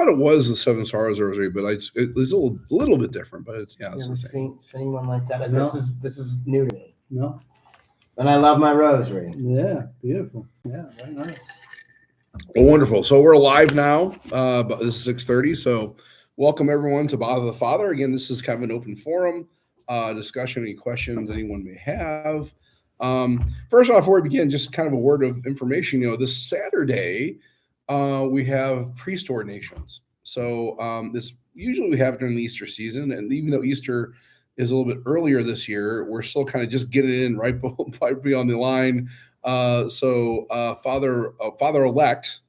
thought it was the Seven Sorrows Rosary, but it's a little bit different. But it's You the ever same. seen one like that? No. This is new to me, No. and I love my rosary. Yeah. Beautiful. Yeah. Very nice. Well, wonderful. So we're live now. But this is 6:30. So welcome everyone to Bother the Father. Again, this is kind of an open forum discussion. Any questions anyone may have. First off, before we begin, just kind of a word of information. This Saturday we have priest ordinations. So this usually we have it during the Easter season, and even though Easter is a little bit earlier this year, we're still kind of just getting it in right beyond the line. So Father-elect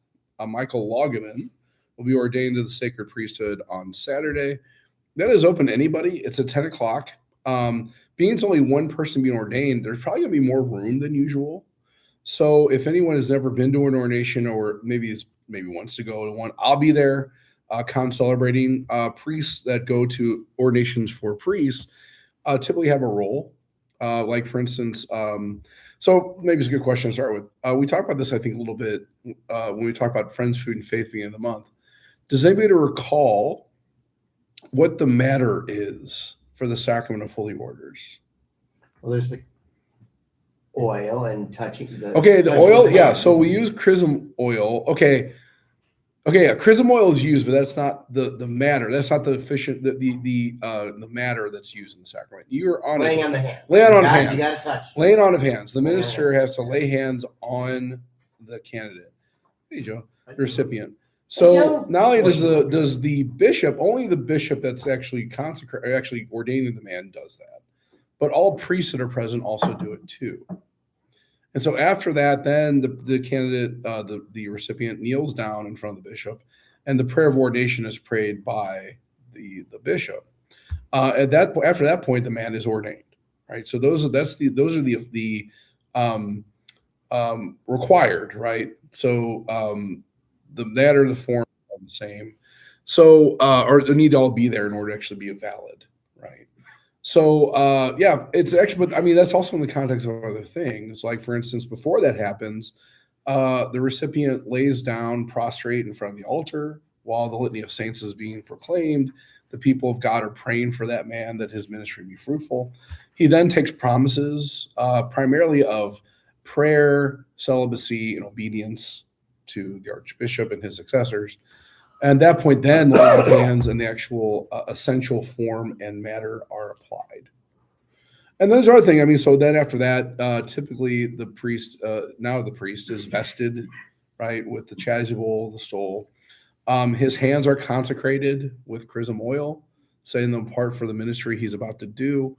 Michael Loggeman will be ordained to the sacred priesthood on Saturday. That is open to anybody. It's at 10 o'clock. Being it's only one person being ordained, there's probably going to be more room than usual. So if anyone has never been to an ordination or maybe wants to go to one, I'll be there celebrating. Priests that go to ordinations for priests typically have a role. Like, for instance, so maybe it's a good question to start with. We talked about this, I think, a little bit when we talk about Friends, Food, and Faith being in the month. Does anybody recall what the matter is for the sacrament of holy orders? Well, there's the oil and touching. The touching oil, the yeah. hand. So we use chrism oil. Okay, yeah. Chrism oil is used, but that's not the matter. That's not the efficient the matter that's used in the sacrament. You're on laying on the hands. Laying on hands. You got to touch. Laying on of hands. The minister has to lay hands on the candidate. Hey, Joe, the recipient. So not only does the bishop, only the bishop that's actually actually ordaining the man does that, but all priests that are present also do it too. And so after that, then the candidate, the recipient kneels down in front of the bishop, and the prayer of ordination is prayed by the bishop. After that point, the man is ordained. Right. So those are the required. Right. So the matter, the form are the same. So or they need to all be there in order to actually be valid. Right. So yeah, it's actually, but I mean that's also in the context of other things. Like, for instance, before that happens, the recipient lays down prostrate in front of the altar while the litany of saints is being proclaimed. The people of God are praying for that man, that his ministry be fruitful. He then takes promises, primarily of prayer, celibacy, and obedience to the archbishop and his successors. And at that point, then the laying of hands and the actual essential form and matter are applied. And then there's other thing. I mean, so then after that, typically the priest is vested, right, with the chasuble, the stole. His hands are consecrated with chrism oil, setting them apart for the ministry he's about to do.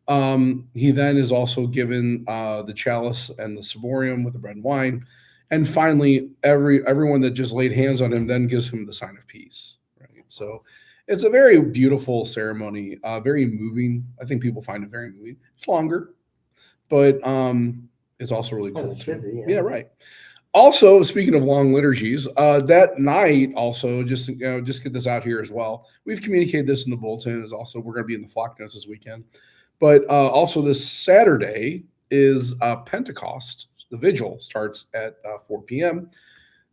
He then is also given the chalice and the ciborium with the bread and wine. And finally, everyone that just laid hands on him then gives him the sign of peace. Right. So it's a very beautiful ceremony, very moving. I think people find it very moving. It's longer, but it's also really cool too. Yeah, right. Also, speaking of long liturgies, that night also, just get this out here as well. We've communicated this in the bulletin. Is also we're going to be in the Flockness this weekend, but also this Saturday is Pentecost. The vigil starts at 4 p.m.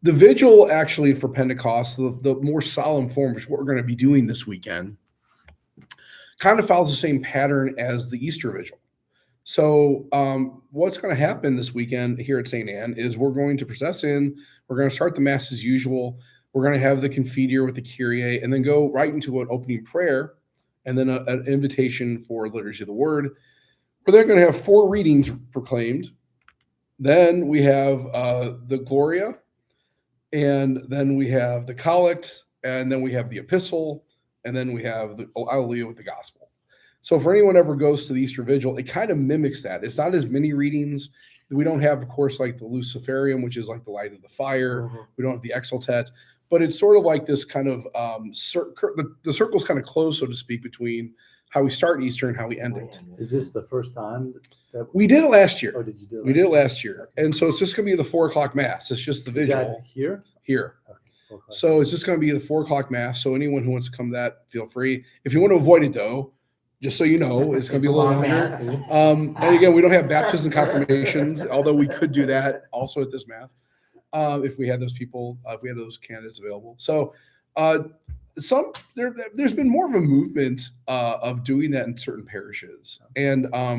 The vigil, actually, for Pentecost, the more solemn form, which is what we're going to be doing this weekend, kind of follows the same pattern as the Easter vigil. So what's going to happen this weekend here at St. Anne is we're going to process in. We're going to start the Mass as usual. We're going to have the Confiteor with the Kyrie, and then go right into an opening prayer, and then an invitation for Liturgy of the Word. We're then going to have 4 readings proclaimed. Then we have the Gloria, and then we have the Collect, and then we have the Epistle, and then we have the Alleluia with the Gospel. So for anyone who ever goes to the Easter Vigil, it kind of mimics that. It's not as many readings. We don't have, of course, like the Luciferium, which is like the light of the fire. Mm-hmm. We don't have the Exultet, but it's sort of like this kind of the circle's kind of closed, so to speak, between how we start Easter and how we end it. Is this the first time that we did it last year? Oh, did you do it? We did it last year, and so it's just going to be the 4 o'clock Mass. It's just the vigil. Is that here. Okay. So it's just going to be the 4 o'clock Mass. So anyone who wants to come to that, feel free. If you want to avoid it, though, just so you know, it's going to be a little longer. And again, we don't have baptism confirmations, although we could do that also at this Mass if we had those people, if we had those candidates available. So There's been more of a movement of doing that in certain parishes, and I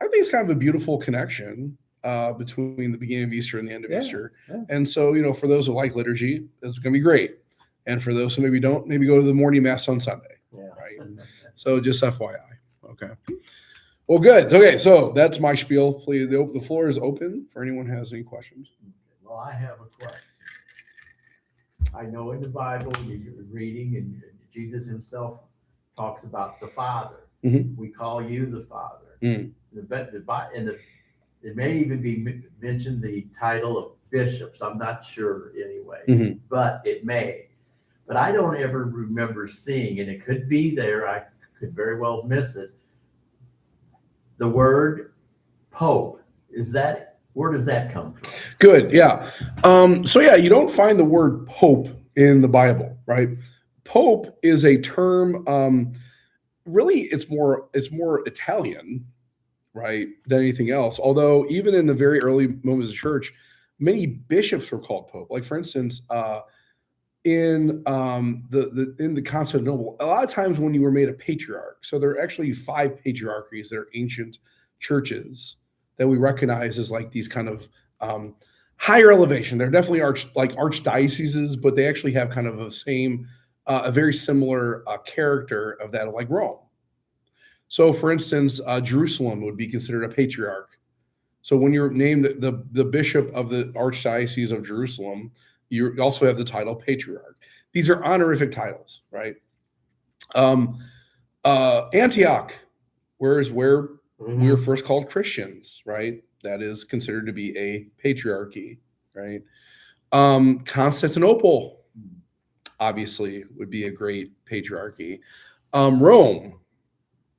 think it's kind of a beautiful connection between the beginning of Easter and the end of Yeah, Easter. yeah. And so, for those who like liturgy, it's going to be great. And for those who maybe don't, maybe go to the morning mass on Sunday. Yeah. Right. So just FYI. Okay. Well, good. Okay. So that's my spiel. Please, the floor is open for anyone who has any questions. Well, I have a question. I know in the Bible you're reading, and Jesus himself talks about the Father. Mhm. We call you the Father. Mm. It may even be mentioned the title of bishops. I'm not sure anyway, Mhm. but it may. But I don't ever remember seeing, and it could be there, I could very well miss it, the word Pope. Where does that come from? Good. Yeah. So yeah, you don't find the word Pope in the Bible, right? Pope is a term. Really, it's more Italian, right, than anything else. Although even in the very early moments of the church, many bishops were called Pope. Like for instance, in the Constantinople, a lot of times when you were made a patriarch, so there are actually 5 patriarchies that are ancient churches that we recognize as like these kind of higher elevation. They're definitely archdioceses, but they actually have kind of a same, a very similar character of that of like Rome. So, for instance, Jerusalem would be considered a patriarch. So, when you're named the bishop of the Archdiocese of Jerusalem, you also have the title patriarch. These are honorific titles, right? Antioch, where we were first called Christians, right? That is considered to be a patriarchy, right? Constantinople, obviously, would be a great patriarchy. Rome,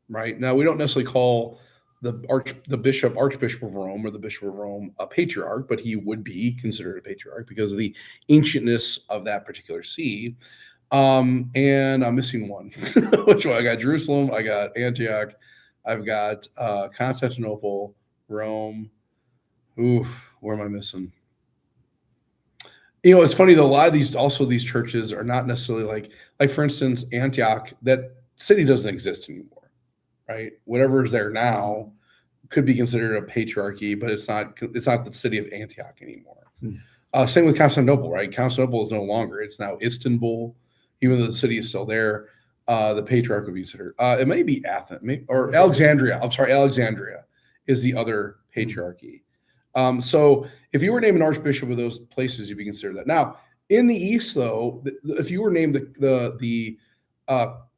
right? Now we don't necessarily call the Archbishop of Rome or the Bishop of Rome a patriarch, but he would be considered a patriarch because of the ancientness of that particular see. And I'm missing one. Which one? I got Jerusalem, I got Antioch, I've got Constantinople, Rome. Ooh, where am I missing? It's funny though. A lot of these churches are not necessarily like for instance, Antioch. That city doesn't exist anymore, right? Whatever is there now could be considered a patriarchy, but it's not. It's not the city of Antioch anymore. Same with Constantinople, right? Constantinople is no longer. It's now Istanbul, even though the city is still there. The patriarch would be considered. It may be Athens or Alexandria. I'm sorry, Alexandria is the other patriarchy. So if you were named an archbishop of those places, you'd be considered that. Now, in the East, though, if you were named the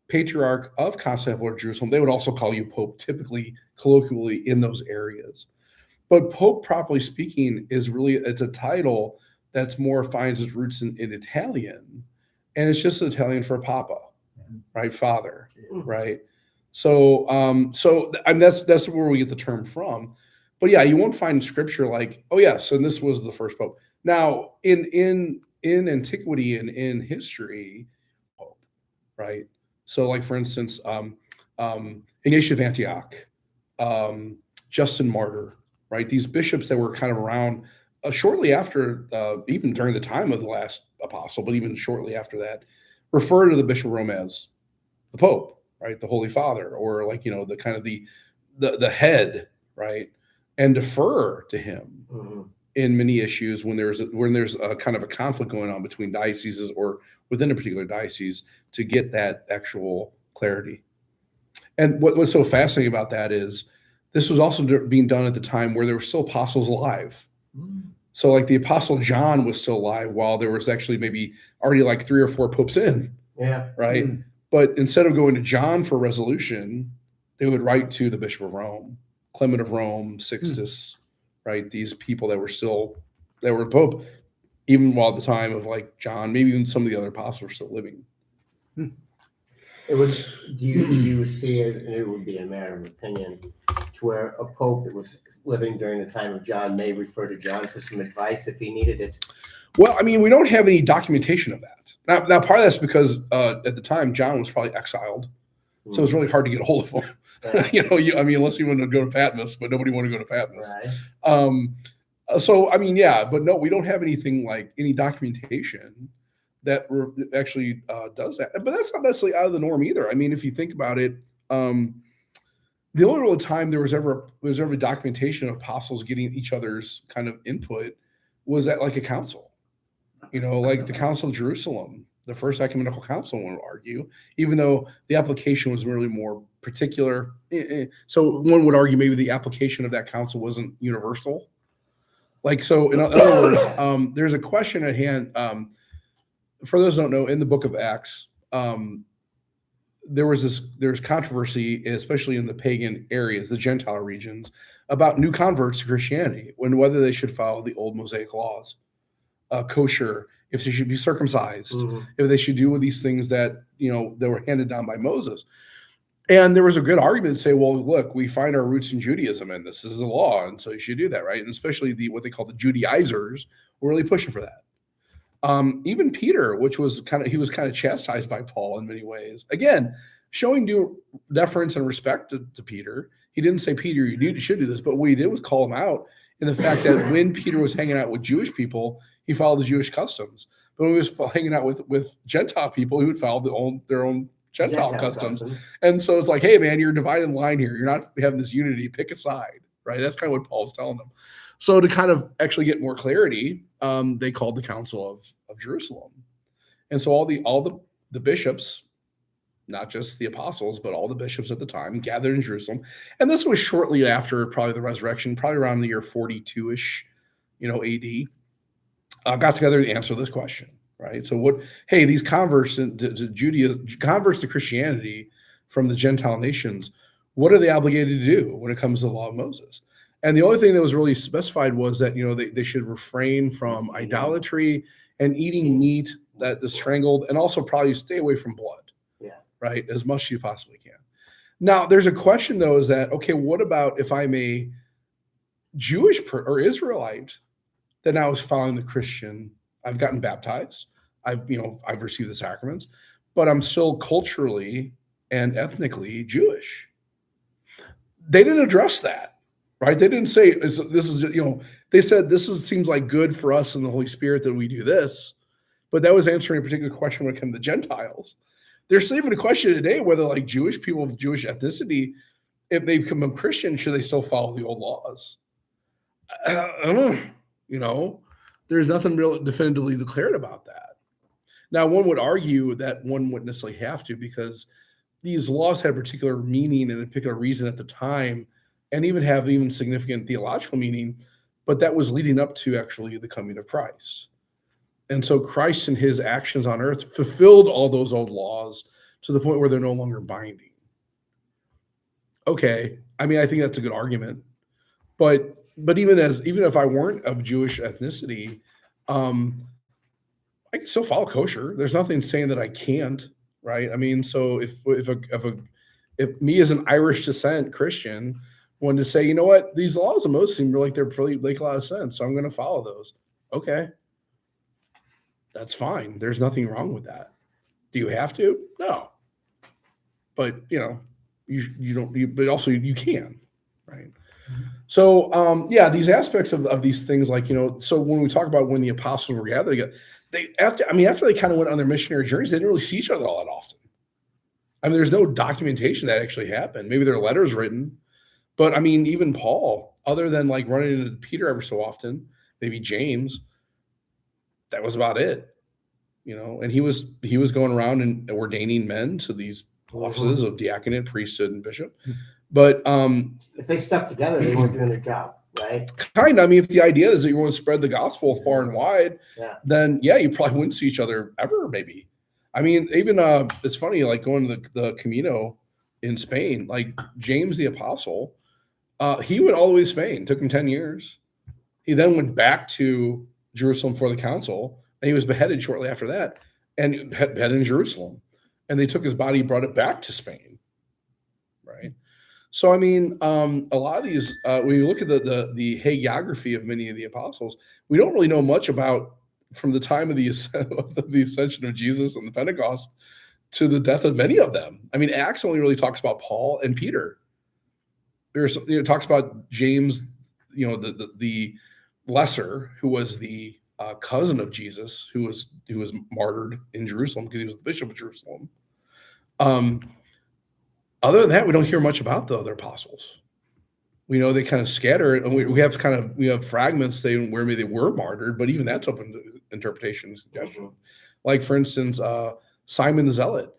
patriarch of Constantinople or Jerusalem, they would also call you Pope, typically colloquially in those areas. But Pope, properly speaking, it's a title that's more finds its roots in Italian, and it's just Italian for Papa, right? Father, right? So, that's where we get the term from. But yeah, you won't find scripture like, oh yes, and this was the first pope. Now, in antiquity and in history, pope, right? So, like for instance, Ignatius of Antioch, Justin Martyr, right? These bishops that were kind of around shortly after, even during the time of the last apostle, but even shortly after that, refer to the Bishop of Rome as the Pope, right? The Holy Father, or like the kind of the head, right? And defer to him in many issues when there's a kind of a conflict going on between dioceses or within a particular diocese to get that actual clarity. And what's so fascinating about that is this was also being done at the time where there were still apostles alive. So like the apostle John was still alive while there was actually maybe already like 3 or 4 popes in. Yeah. Right. But instead of going to John for resolution, they would write to the Bishop of Rome, Clement of Rome, Sixtus, right? These people that were Pope, even while at the time of like John, maybe even some of the other apostles were still living. It would. Do you see it? And it would be a matter of opinion, to where a pope that was living during the time of John may refer to John for some advice if he needed it. Well, I mean, we don't have any documentation of that. Now part of that's because at the time John was probably exiled, so it was really hard to get a hold of him. Right. Unless you wanted to go to Patmos, but nobody wanted to go to Patmos. Right. So I mean, yeah, but no, we don't have anything like any documentation that actually does that. But that's not necessarily out of the norm either. I mean, if you think about it, the only real time there was ever documentation of apostles getting each other's kind of input was at like a council, like the Council of Jerusalem, the First Ecumenical Council, one would argue, even though the application was really more particular. So one would argue maybe the application of that council wasn't universal. Like, so in other words, there's a question at hand. For those who don't know, in the book of Acts, there's controversy, especially in the pagan areas, the Gentile regions, about new converts to Christianity, whether they should follow the old Mosaic laws, kosher, if they should be circumcised, if they should do these things that that were handed down by Moses. And there was a good argument to say, well, look, we find our roots in Judaism, and this is the law, and so you should do that, right? And especially what they call the Judaizers were really pushing for that. Even Peter, he was kind of chastised by Paul in many ways. Again, showing due deference and respect to Peter. He didn't say, Peter, you should do this, but what he did was call him out in the fact that when Peter was hanging out with Jewish people, he followed the Jewish customs. But when he was hanging out with Gentile people, he would follow their own Gentile customs. And so it's like, hey, man, you're dividing line here. You're not having this unity. Pick a side, right? That's kind of what Paul's telling them. So to kind of actually get more clarity, they called the Council of Jerusalem. And so all the bishops, not just the apostles, but all the bishops at the time gathered in Jerusalem. And this was shortly after probably the resurrection, probably around the year 42-ish, AD, got together to answer this question, right? So these converts to Judaism, converts to Christianity from the Gentile nations, what are they obligated to do when it comes to the law of Moses? And the only thing that was really specified was that, they should refrain from idolatry and eating meat that is strangled, and also probably stay away from blood. Right, as much as you possibly can. Now, there's a question though: is that okay? What about if I'm a Jewish or Israelite that now is following the Christian? I've gotten baptized. I've received the sacraments, but I'm still culturally and ethnically Jewish. They didn't address that, right? They didn't say this is. They said seems like good for us in the Holy Spirit that we do this, but that was answering a particular question when it comes to Gentiles. There's even a question today whether like Jewish people of Jewish ethnicity, if they become Christian, should they still follow the old laws? There's nothing real definitively declared about that. Now, one would argue that one wouldn't necessarily have to, because these laws had a particular meaning and a particular reason at the time, and even have significant theological meaning, but that was leading up to actually the coming of Christ. And so Christ and his actions on earth fulfilled all those old laws to the point where they're no longer binding. Okay, I think that's a good argument. But even if I weren't of Jewish ethnicity, I can still follow kosher. There's nothing saying that I can't, right? So if me as an Irish descent Christian wanted to say, you know what, these laws of Moses seem like they're pretty make a lot of sense, so I'm going to follow those. Okay. That's fine. There's nothing wrong with that. Do you have to? No. But you don't. But also you can, right? So these aspects of these things, like So when we talk about when the apostles were gathered, after they kind of went on their missionary journeys, they didn't really see each other all that often. There's no documentation that actually happened. Maybe there are letters written, but even Paul, other than like running into Peter every so often, maybe James. That was about it, and he was going around and ordaining men to these offices of diaconate, priesthood, and bishop. But if they stuck together, they weren't doing their job, right? Kind of. If the idea is that you want to spread the gospel far and wide, then you probably wouldn't see each other ever. Maybe. Even it's funny, like going to the Camino in Spain, like James the Apostle, he went all the way to Spain. It took him 10 years. He then went back to Jerusalem for the council, and he was beheaded shortly after that, and beheaded in Jerusalem. And they took his body, brought it back to Spain, right? So a lot of these, when you look at the hagiography of many of the apostles, we don't really know much about from the time of the ascension of Jesus and the Pentecost to the death of many of them. Acts only really talks about Paul and Peter. It talks about James, the lesser, who was the cousin of Jesus, who was martyred in Jerusalem because he was the bishop of Jerusalem. Other than that, we don't hear much about the other apostles. We know they kind of scatter, and we have fragments saying where maybe they were martyred, but even that's open to interpretation and suggestion. Like, for instance, Simon the Zealot.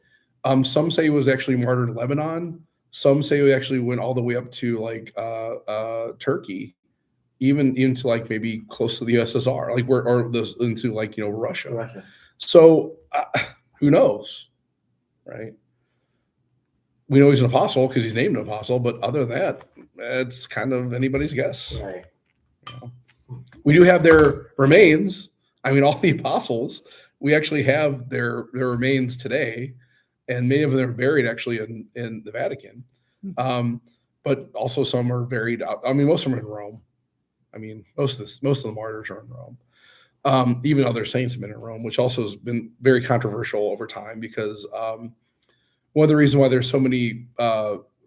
Some say he was actually martyred in Lebanon. Some say he actually went all the way up to like Turkey, even to like maybe close to the USSR, like into like Russia. Russia. So who knows, right? We know he's an apostle because he's named an apostle, but other than that, it's kind of anybody's guess. Right. We do have their remains. I mean, all the apostles, we actually have their remains today, and many of them are buried actually in the Vatican. But also some are buried out. I mean, most of them are in Rome. I mean, most of the martyrs are in Rome. Even other saints have been in Rome, which also has been very controversial over time because one of the reasons why there's so many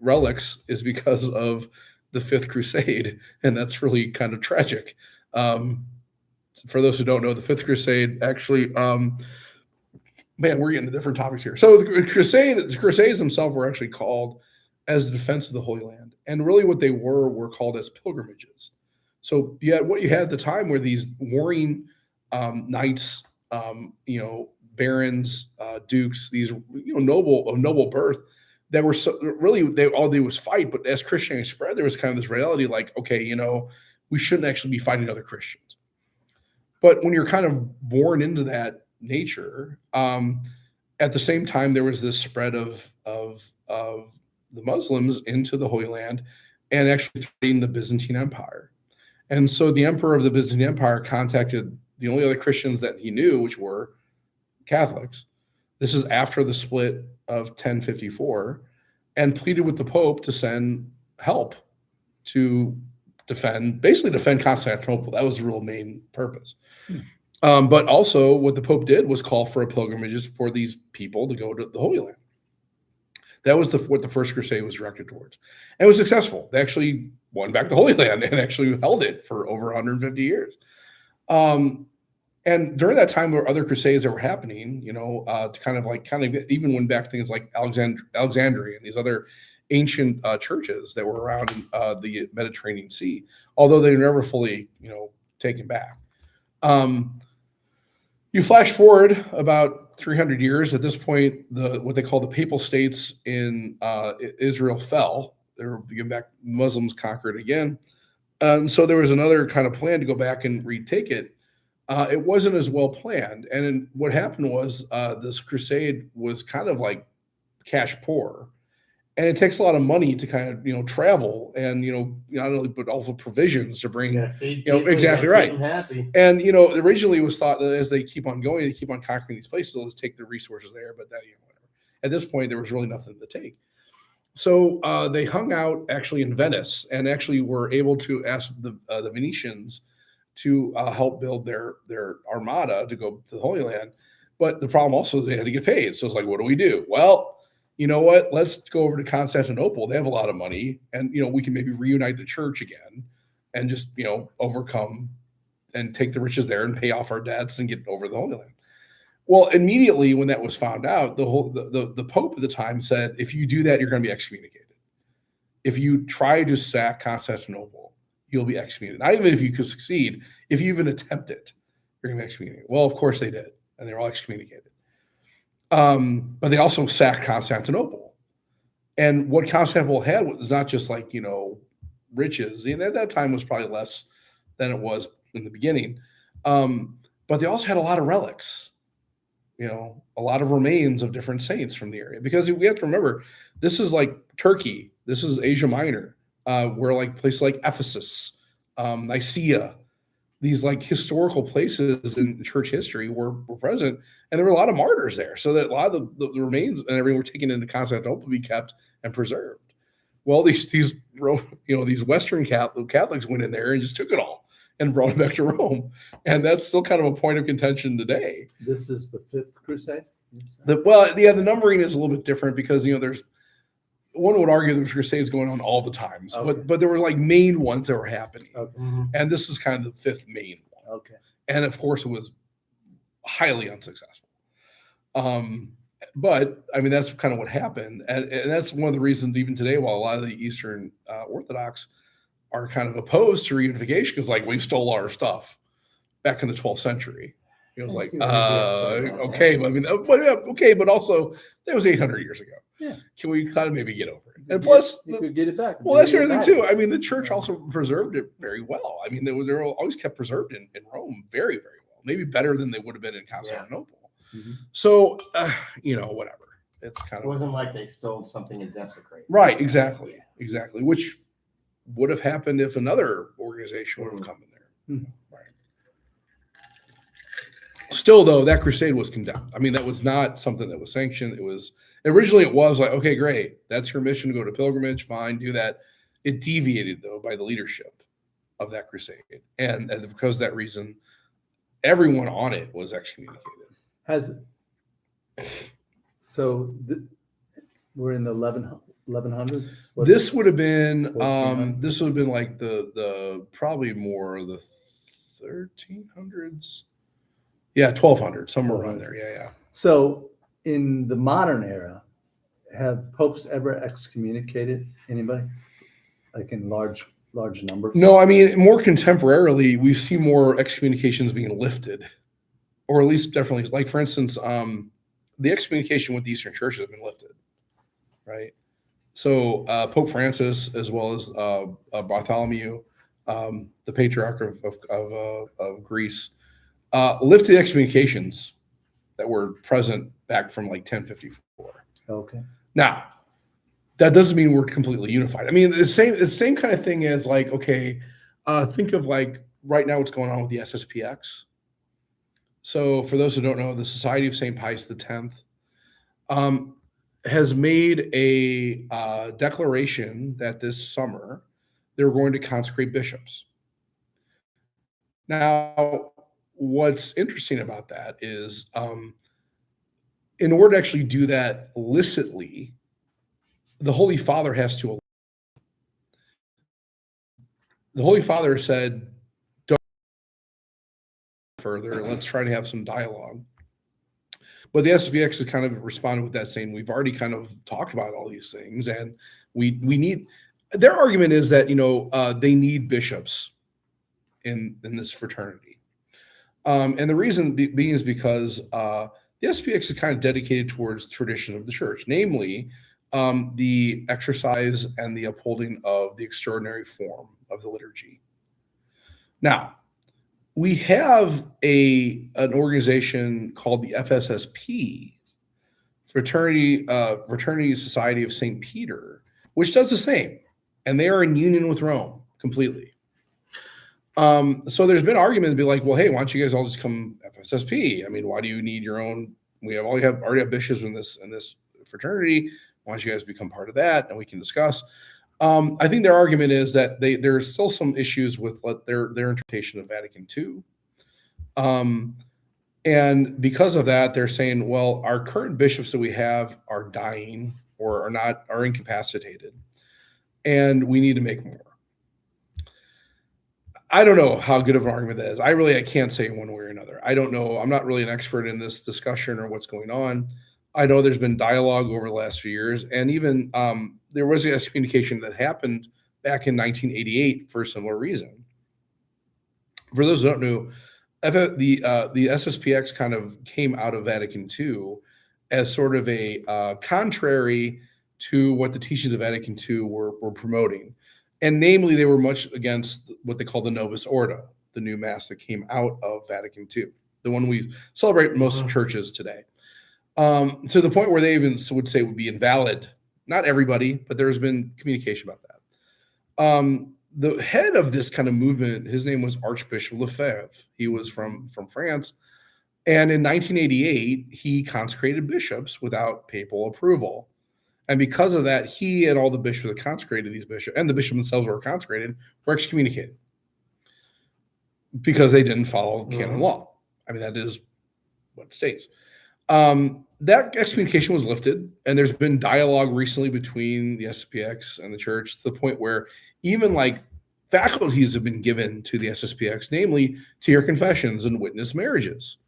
relics is because of the Fifth Crusade, and that's really kind of tragic. For those who don't know, the Fifth Crusade actually, man, we're getting to different topics here. So the Crusades themselves were actually called as the defense of the Holy Land, and really what they were called as pilgrimages. So what you had at the time were these warring knights, barons, dukes, these noble of noble birth that were all they was fight. But as Christianity spread, there was kind of this reality like, okay, we shouldn't actually be fighting other Christians. But when you're kind of born into that nature, at the same time, there was this spread of the Muslims into the Holy Land and actually threatening the Byzantine Empire. And so the emperor of the Byzantine Empire contacted the only other Christians that he knew, which were Catholics. This is after the split of 1054, and pleaded with the Pope to send help to defend Constantinople. That was the real main purpose. But also what the Pope did was call for a pilgrimages for these people to go to the Holy Land. That was what the First Crusade was directed towards. And it was successful. They actually won back the Holy Land and actually held it for over 150 years. And during that time, there were other crusades that were happening, to kind of even went back things like Alexandria and these other ancient churches that were around in the Mediterranean Sea, although they were never fully, taken back. You flash forward about 300 years. At this point, what they call the Papal States in Israel fell. They were given back. Muslims conquered again, and so there was another kind of plan to go back and retake it. It wasn't as well planned, and then what happened was this crusade was kind of like cash poor, and it takes a lot of money to kind of travel and not only but also provisions to bring. You gotta feed people, Exactly you gotta right. keep them happy. And originally it was thought that as they keep on going, they keep on conquering these places, they'll just take the resources there. But that whatever. At this point, there was really nothing to take. So they hung out actually in Venice and actually were able to ask the Venetians to help build their armada to go to the Holy Land. But the problem also is they had to get paid. So it's like, what do we do? Well, you know what? Let's go over to Constantinople. They have a lot of money, and we can maybe reunite the church again, and just overcome and take the riches there and pay off our debts and get over the Holy Land. Well, immediately when that was found out, the Pope at the time said, if you do that, you're going to be excommunicated. If you try to sack Constantinople, you'll be excommunicated. Not even if you could succeed, if you even attempt it, you're going to be excommunicated. Well, of course they did, and they were all excommunicated. But they also sacked Constantinople. And what Constantinople had was not just like, riches. And at that time was probably less than it was in the beginning. But they also had a lot of relics, a lot of remains of different saints from the area. Because we have to remember, this is like Turkey. This is Asia Minor, where like places like Ephesus, Nicaea, these like historical places in church history were present, and there were a lot of martyrs there. So that a lot of the remains and everything were taken into Constantinople to be kept and preserved. Well, these Western Catholics went in there and just took it all and brought it back to Rome, and that's still kind of a point of contention today. This is the Fifth Crusade? The numbering is a little bit different because there's one would argue there's crusades going on all the time, Okay. but there were like main ones that were happening. Okay. And this is kind of the fifth main one. Okay. And of course, it was highly unsuccessful. But I mean, that's kind of what happened. And that's one of the reasons, even today, while a lot of the Eastern Orthodox are kind of opposed to reunification, because like we stole our stuff back in the 12th century. It was I like, see what you're saying about okay, that. I mean, but yeah, okay, but also that was 800 years ago. Yeah. Can we kind of maybe get over it? And plus, you could get it back. well, that's the other thing too. Back. I mean, the church also preserved it very well. I mean, they were always kept preserved in Rome very, very well. Maybe better than they would have been in Constantinople. Mhm. So, whatever. It's kind It of wasn't like they stole something and desecrated. right. Exactly. Which would have happened if another organization would have come in there. Mhm. Right. Still, though, that crusade was condemned. I mean, that was not something that was sanctioned. It was like, okay, great. That's your mission to go to pilgrimage. Fine, do that. It deviated, though, by the leadership of that crusade. And because of that reason, everyone on it was excommunicated. We're in the 1100s. What- This would have been 1400s? like the probably more the 1300s. Yeah, 1200, somewhere around there. Yeah. So in the modern era, have popes ever excommunicated anybody, like in large numbers? No, I mean, more contemporarily, we've seen more excommunications being lifted, or at least definitely, like for instance, the excommunication with the Eastern Church has been lifted, right? So Pope Francis, as well as Bartholomew, the Patriarch of Greece, lifted excommunications that were present back from like 1054. Okay. Now, that doesn't mean we're completely unified. I mean, the same kind of thing as like, okay, think of like right now what's going on with the SSPX. So for those who don't know, the Society of St. Pius X has made a declaration that this summer they're going to consecrate bishops. Now, what's interesting about that is in order to actually do that licitly, the Holy Father has to. The Holy Father said, "Don't further. Let's try to have some dialogue." But the SBX has kind of responded with that, saying, "We've already kind of talked about all these things, and we need." Their argument is that they need bishops in this fraternity, and the reason being is because the SPX is kind of dedicated towards the tradition of the church, namely the exercise and the upholding of the extraordinary form of the liturgy. Now, we have an organization called the FSSP, Fraternity Society of St. Peter, which does the same, and they are in union with Rome completely. So there's been arguments to be like, well, hey, why don't you guys all just come FSSP? I mean, why do you need your own? We already have bishops in this fraternity. Why don't you guys become part of that, and we can discuss? I think their argument is that there's still some issues with their interpretation of Vatican II. And because of that, they're saying, well, our current bishops that we have are dying or are incapacitated, and we need to make more. I don't know how good of an argument that is. I can't say one way or another. I don't know. I'm not really an expert in this discussion or what's going on. I know there's been dialogue over the last few years, and even there was a excommunication that happened back in 1988 for a similar reason. For those who don't know, the SSPX kind of came out of Vatican II as sort of a contrary to what the teachings of Vatican II were promoting. And namely, they were much against what they call the Novus Ordo, the new mass that came out of Vatican II, the one we celebrate in most churches today. To the point where they even would say would be invalid. Not everybody, but there's been communication about that. The head of this kind of movement, his name was Archbishop Lefebvre. He was from France. And in 1988, he consecrated bishops without papal approval. And because of that, he and all the bishops that consecrated these bishops, and the bishops themselves were consecrated, were excommunicated because they didn't follow canon law. I mean, that is what it states. That excommunication was lifted, and there's been dialogue recently between the SPX and the church to the point where even like faculties have been given to the SSPX, namely to hear confessions and witness marriages,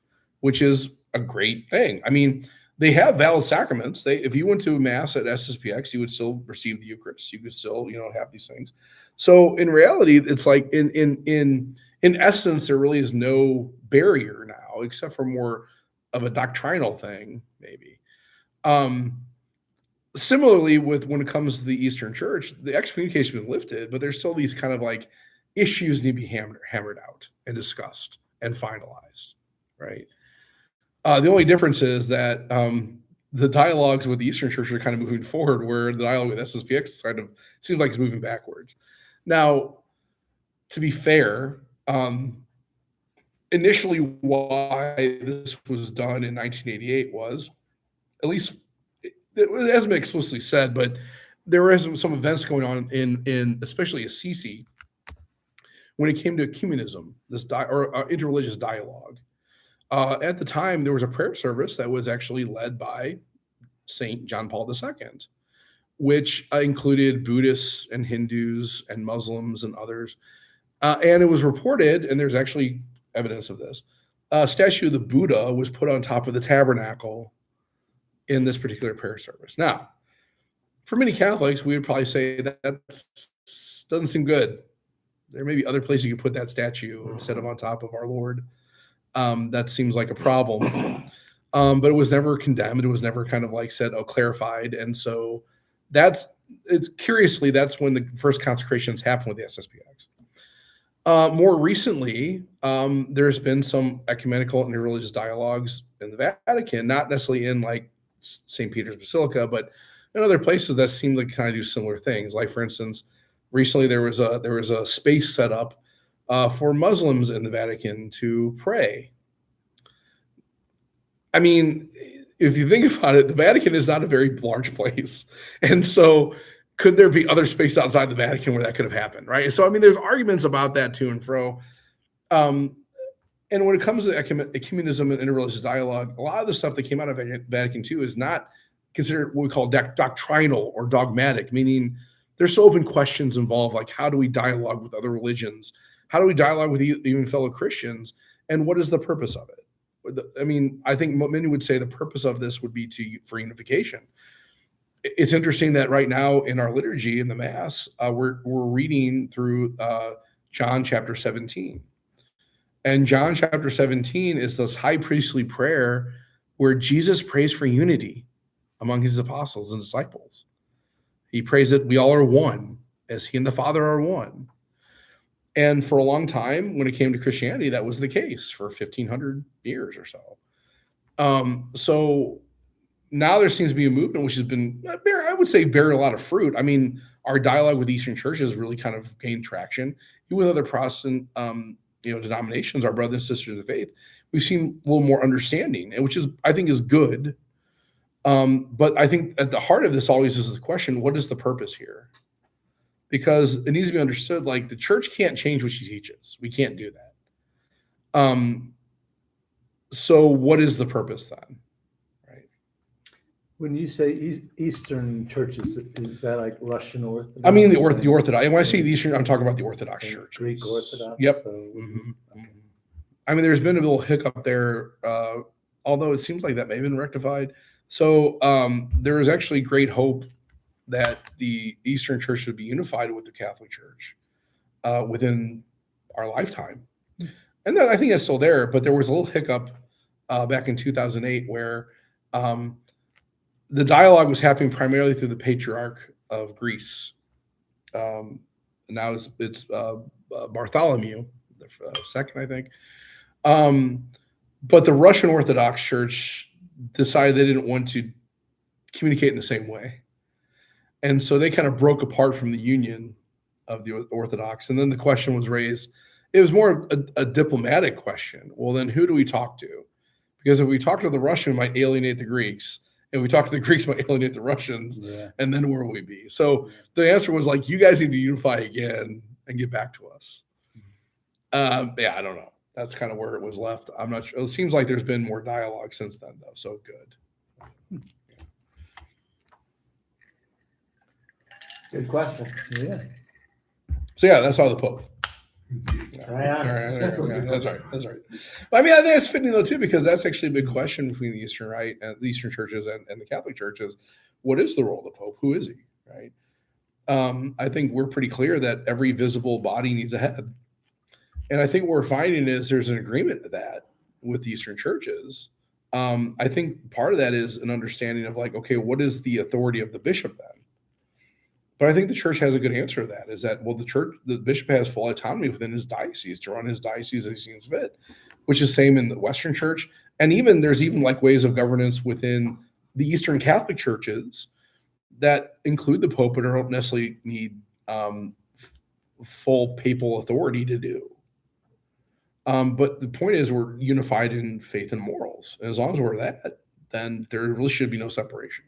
which is a great thing. I mean, they have valid sacraments. If you went to mass at SSPX, you would still receive the Eucharist. You could still, have these things. So in reality, it's like in essence, there really is no barrier now, except for more of a doctrinal thing, maybe. Similarly, when it comes to the Eastern Church, the excommunication has been lifted, but there's still these kind of like issues need to be hammered out and discussed and finalized, right? The only difference is that the dialogues with the Eastern Church are kind of moving forward, where the dialogue with SSPX kind of seems like it's moving backwards. Now, to be fair, initially why this was done in 1988 was, at least it hasn't been explicitly said, but there were some events going on in especially Assisi when it came to ecumenism, this interreligious dialogue. At the time, there was a prayer service that was actually led by Saint John Paul II, which included Buddhists and Hindus and Muslims and others. And it was reported, and there's actually evidence of this, a statue of the Buddha was put on top of the tabernacle in this particular prayer service. Now, for many Catholics, we would probably say that doesn't seem good. There may be other places you could put that statue instead of on top of our Lord. That seems like a problem. But it was never condemned. It was never kind of like said, clarified. And so curiously, that's when the first consecrations happened with the SSPX. More recently, there's been some ecumenical and interreligious dialogues in the Vatican, not necessarily in like St. Peter's Basilica, but in other places that seem to kind of do similar things. Like, for instance, recently there was a space set up for Muslims in the Vatican to pray. I mean, if you think about it, the Vatican is not a very large place. And so could there be other space outside the Vatican where that could have happened, right? So, I mean, there's arguments about that to and fro. And when it comes to ecumenism and interreligious dialogue, a lot of the stuff that came out of Vatican II is not considered what we call doctrinal or dogmatic, meaning there's so open questions involved, like how do we dialogue with other religions? How do we dialogue with even fellow Christians? And what is the purpose of it? I mean, I think many would say the purpose of this would be for unification. It's interesting that right now in our liturgy in the Mass, we're reading through John chapter 17. And John chapter 17 is this high priestly prayer where Jesus prays for unity among his apostles and disciples. He prays that we all are one, as he and the Father are one. And for a long time, when it came to Christianity, that was the case for 1,500 years or so. So now there seems to be a movement which has been, I would say, bearing a lot of fruit. I mean, our dialogue with Eastern churches really kind of gained traction. Even with other Protestant denominations, our brothers and sisters of faith, we've seen a little more understanding, which I think is good. But I think at the heart of this always is the question, what is the purpose here? Because it needs to be understood, like the church can't change what she teaches. We can't do that. So what is the purpose then? Right. When you say Eastern churches, is that like Russian Orthodox? I mean, the Orthodox. When I say the Eastern, I'm talking about the Orthodox church. Greek Orthodox? Yep. So, Mm-hmm. I mean, there's been a little hiccup there, although it seems like that may have been rectified. So there is actually great hope that the Eastern Church would be unified with the Catholic Church within our lifetime. And then I think it's still there, but there was a little hiccup back in 2008 where the dialogue was happening primarily through the Patriarch of Greece. Now it's Bartholomew the second, I think. But the Russian Orthodox Church decided they didn't want to communicate in the same way. And so they kind of broke apart from the union of the Orthodox. And then the question was raised. It was more a diplomatic question. Well, then who do we talk to? Because if we talk to the Russian, we might alienate the Greeks. If we talk to the Greeks, we might alienate the Russians. yeah. And then where will we be? So the answer was like, you guys need to unify again and get back to us. I don't know. That's kind of where it was left. I'm not sure. It seems like there's been more dialogue since then, though. So good. Good question. Yeah. So yeah, that's all the Pope. Yeah. Right on. All right, that's right. That's right. But I mean, I think it's fitting though too, because that's actually a big question between the Eastern Rite and the Eastern churches and the Catholic churches. What is the role of the Pope? Who is he? Right. I think we're pretty clear that every visible body needs a head, and I think what we're finding is there's an agreement to that with the Eastern churches. I think part of that is an understanding of like, okay, what is the authority of the bishop then? But I think the church has a good answer to that. Is that, well, the bishop has full autonomy within his diocese to run his diocese as he seems fit, which is same in the Western Church, and even there's even like ways of governance within the Eastern Catholic churches that include the Pope, but don't necessarily need full papal authority to do. But the point is, we're unified in faith and morals. And as long as we're that, then there really should be no separation.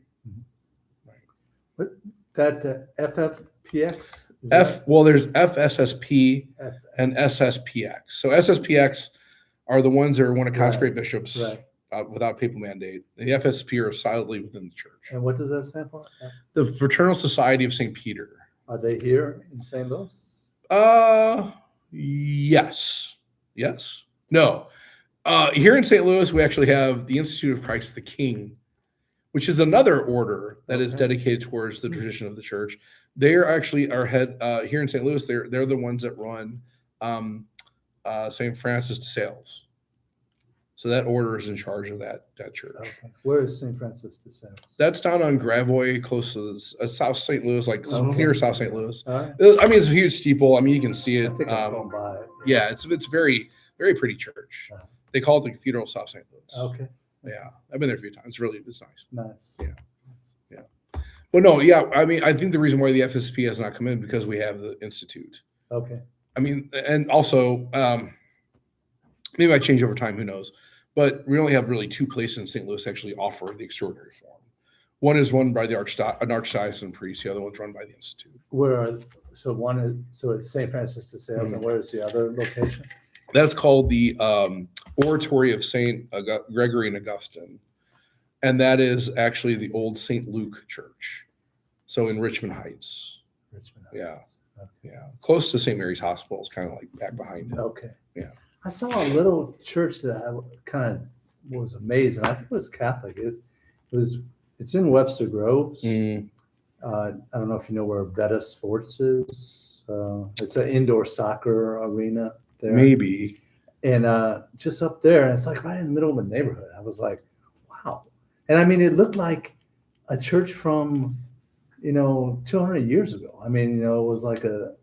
That FFPX? Well, there's FSSP F, and SSPX. So SSPX are the ones that want to consecrate bishops right. without papal mandate. The FSP are solidly within the church. And what does that stand for? The Fraternal Society of St. Peter. Are they here in St. Louis? Yes. No. Here in St. Louis, we actually have the Institute of Christ the King, which is another order that is dedicated towards the tradition of the church. They are actually our head here in St. Louis. They're the ones that run St. Francis de Sales. So that order is in charge of that church. Okay. Where is St. Francis de Sales? That's down on Gravois, close to South St. Louis, like near South St. Louis. All right. I mean, it's a huge steeple. I mean, you can see I it. think I've gone by it. Yeah, it's very, very pretty church. Uh-huh. They call it the Cathedral of South St. Louis. Okay. Yeah, I've been there a few times. It's nice. Nice. But no, yeah, I mean, I think the reason why the FSP has not come in because we have the Institute. Okay. I mean, and also, maybe I change over time, who knows? But we only have really two places in St. Louis actually offer the extraordinary form. One is run by an archdiocesan priest. The other one's run by the Institute. So it's St. Francis de Sales, and where is the other location? That's called the Oratory of St. Gregory and Augustine. And that is actually the old St. Luke Church. So in Richmond Heights. Richmond. Yeah. Okay. Yeah. Close to St. Mary's Hospital. It's kind of like back behind it. Okay. Yeah. I saw a little church that I kind of was amazing. I think it was Catholic. It's in Webster Groves. Mm. I don't know if you know where Beta Sports is. It's an indoor soccer arena there. Maybe. And just up there, and it's like right in the middle of a neighborhood. I was like, wow. And I mean, it looked like a church from, 200 years ago. I mean, it was like a.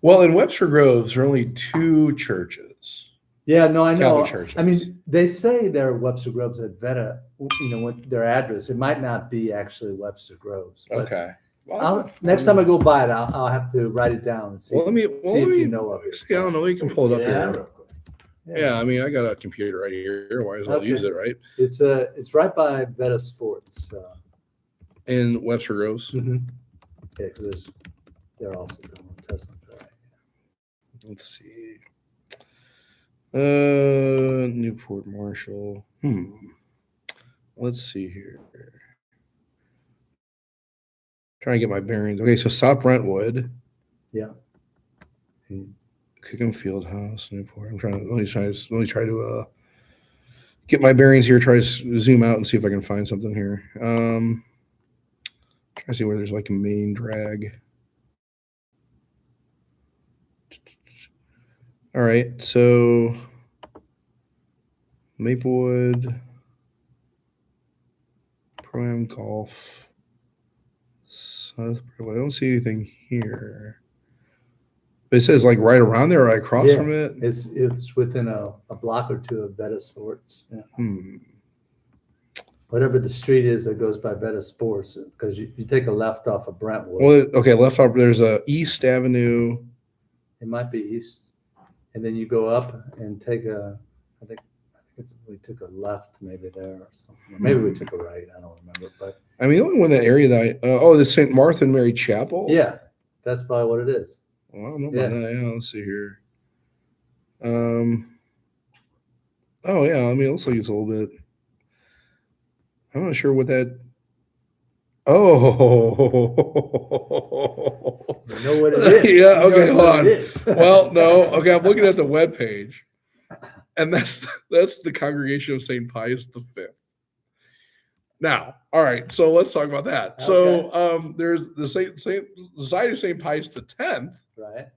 Well, in Webster Groves, there are only two churches. Yeah, no, I know. Catholic churches. I mean, they say they're Webster Groves at Veta, with their address. It might not be actually Webster Groves. But Okay. Well, next time I go by it, I'll have to write it down and see, let me see if you know of it. see. I don't know. You can pull it up Yeah. here. Yeah, I mean, I got a computer right here. Might as well Okay. use it, right? It's right by Veta Sports. In Webster Groves. Yeah, because they're also going to test them. Let's see. Newport Marshall. Let's see here. Trying to get my bearings. Okay, so South Brentwood. Yeah. Cookham Field House, Newport. Let me try to get my bearings here. Try to zoom out and see if I can find something here. Try to see where there's like a main drag. All right, so Maplewood, Pro-Am Golf, South. I don't see anything here. But it says like right around there, right across Yeah. from it. It's within a block or two of Veta Sports. Yeah. Whatever the street is that goes by Veta Sports, because you take a left off of Brentwood. Well, okay, left off. There's a East Avenue. It might be east, and then you go up and take I think we took a left maybe there or something. Or maybe we took a right. I don't remember, but I mean, the only one in that area that the St. Martha and Mary Chapel. yeah, that's probably what it is. Well, I don't know about that. Yeah, let's see here. Oh yeah, I mean, it looks like it's a little bit. I'm not sure what that. Oh. You know what it is. Yeah, He knows okay, hold what on. it is. Well, no. Okay, I'm looking at the webpage, and that's the Congregation of St. Pius V. Now, all right, so let's talk about that. So there's the Saint Society of St. Pius X. Right.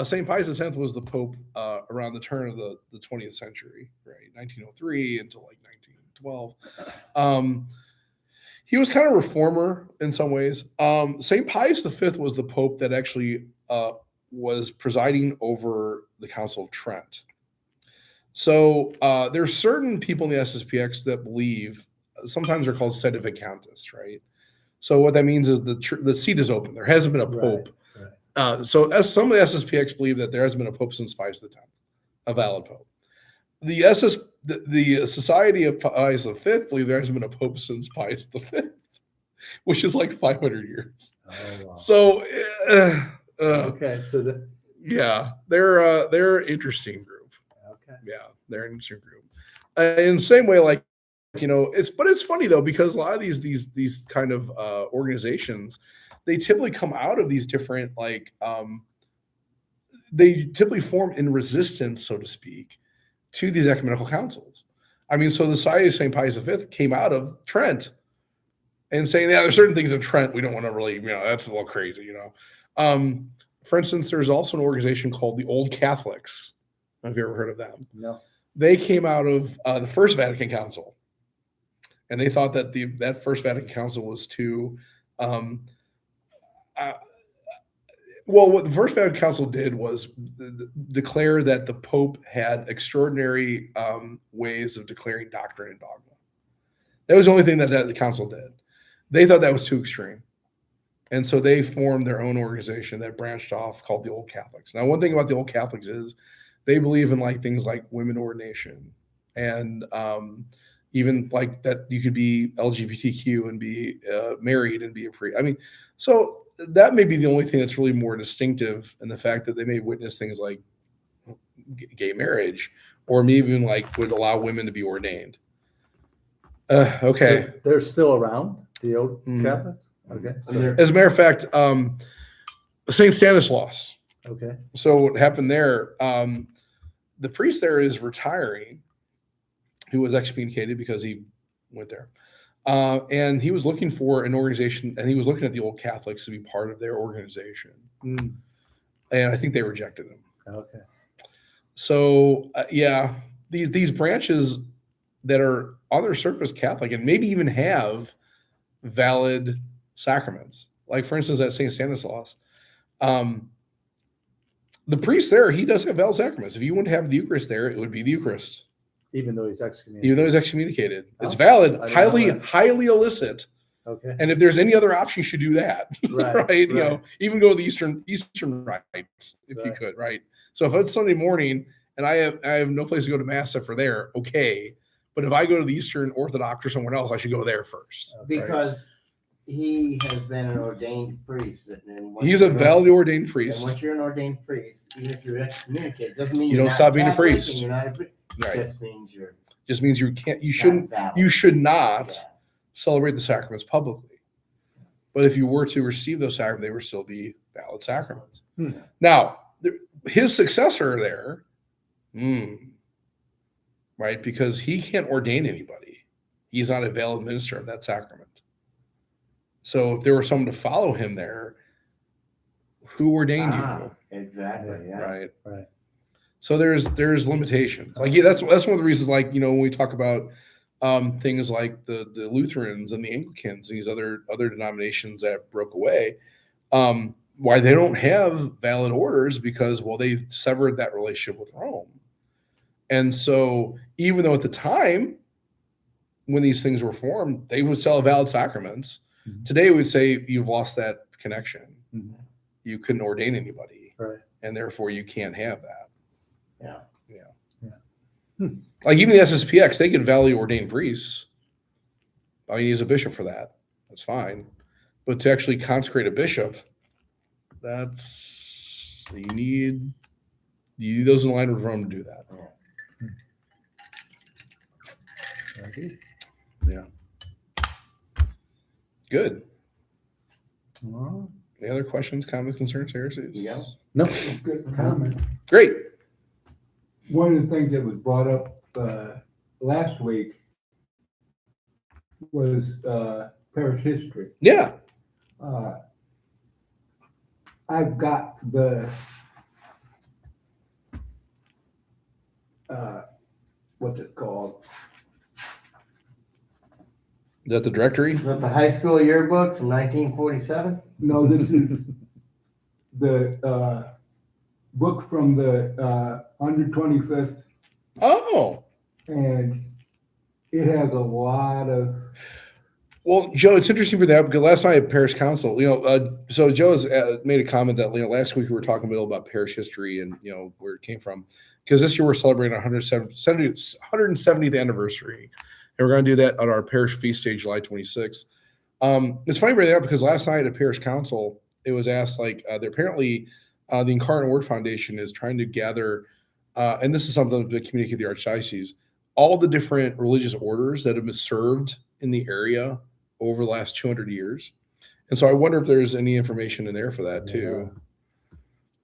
St. Pius X was the Pope around the turn of the 20th century, right? 1903 until like 1912. He was kind of reformer in some ways. St. Pius V was the Pope that actually was presiding over the Council of Trent. So there's certain people in the SSPX that believe, sometimes they're called sedevacantists, right? So what that means is the seat is open. There hasn't been a pope. Right. So as some of the SSPX believe that there hasn't been a pope since Pius X, a valid pope. The Society of Pius V believe there hasn't been a pope since Pius V, which is like 500 years. Oh, wow. So Okay. So yeah, they're an interesting group. okay. Yeah, they're an interesting group. In the same way, like, you know, it's funny though, because a lot of these kind of organizations, they typically come out of these different they typically form in resistance, so to speak, to these ecumenical councils. I mean, so the Society of St. Pius V came out of Trent and saying, yeah, there's certain things in Trent we don't want to really, you know, that's a little crazy, you know. For instance, there's also an organization called the Old Catholics. Have you ever heard of them? No. They came out of the First Vatican Council, and they thought that that First Vatican Council was too. Well, what the First Vatican Council did was declare that the Pope had extraordinary ways of declaring doctrine and dogma. That was the only thing that the council did. They thought that was too extreme. And so they formed their own organization that branched off called the Old Catholics. Now, one thing about the Old Catholics is they believe in like things like women ordination and even like that you could be LGBTQ and be married and be a priest. I mean, so that may be the only thing that's really more distinctive in the fact that they may witness things like gay marriage or maybe even like would allow women to be ordained. Okay. So they're still around, the old Mhm. Catholics? Okay. As a matter of fact, St. Stanislaus. Okay. So what happened there, the priest there is retiring, who was excommunicated because he went there. And he was looking for an organization, and he was looking at the Old Catholics to be part of their organization. Mm. And I think they rejected him. Okay. So, yeah, these branches that are on their surface Catholic and maybe even have valid sacraments, like for instance at St. Stanislaus, the priest there, he does have valid sacraments. If you wouldn't have the Eucharist there, it would be the Eucharist, Even though he's excommunicated. even though he's excommunicated. It's Oh, valid, I didn't know that. highly illicit. Okay. And if there's any other option, you should do that, Right, right? You know, right. even go to the Eastern rites if you Right. could, right? So if it's Sunday morning and I have no place to go to mass except for there, okay. But if I go to the Eastern Orthodox or somewhere else, I should go there first. Okay. Because he has been an ordained priest. And once He's a you're- validly ordained And priest, once you're an ordained priest, even if you're excommunicated, doesn't mean You you're don't not stop being a Catholic priest. and you're not a priest. right? It just means you're Just means you can't, you not shouldn't, valid. you should not Yeah. celebrate the sacraments publicly. But if you were to receive those sacraments, they would still be valid sacraments. Hmm. Now, his successor there, right, because he can't ordain anybody. He's not a valid minister of that sacrament. So if there were someone to follow him there, who ordained Ah, exactly. Yeah. you, right? Right. So there's limitations. Like yeah, that's one of the reasons. Like you know, when we talk about things like the Lutherans and the Anglicans, these other denominations that broke away, why they don't have valid orders because well they severed that relationship with Rome, and so even though at the time when these things were formed they would sell valid sacraments, Mhm. today we'd say you've lost that connection. Mhm. You couldn't ordain anybody, Right. and therefore you can't have that. Yeah. Like even the SSPX, they can validly ordain priests. I mean, he's a bishop for that. That's fine. But to actually consecrate a bishop, that's you need those in line with Rome to do that. Okay. Yeah. Good. Well, Any other questions, comments, concerns, heresies? Yeah. no Good comment. Great. One of the things that was brought up last week was parish history. Yeah. I've got the what's it called? Is that the directory? Is that the high school yearbook from 1947? No, this is the book from the 125th, Oh. and it has a lot of Well, Joe, it's interesting for that because last night at Parish Council, so Joe's made a comment that last week we were talking a little about parish history and where it came from, because this year we're celebrating our 170th anniversary, and we're going to do that on our parish feast day, July 26th. It's funny right there because last night at Parish Council, it was asked apparently the Incarnate Word Foundation is trying to gather, and this is something to communicate with the Archdiocese, all the different religious orders that have been served in the area over the last 200 years. And so I wonder if there's any information in there for that too.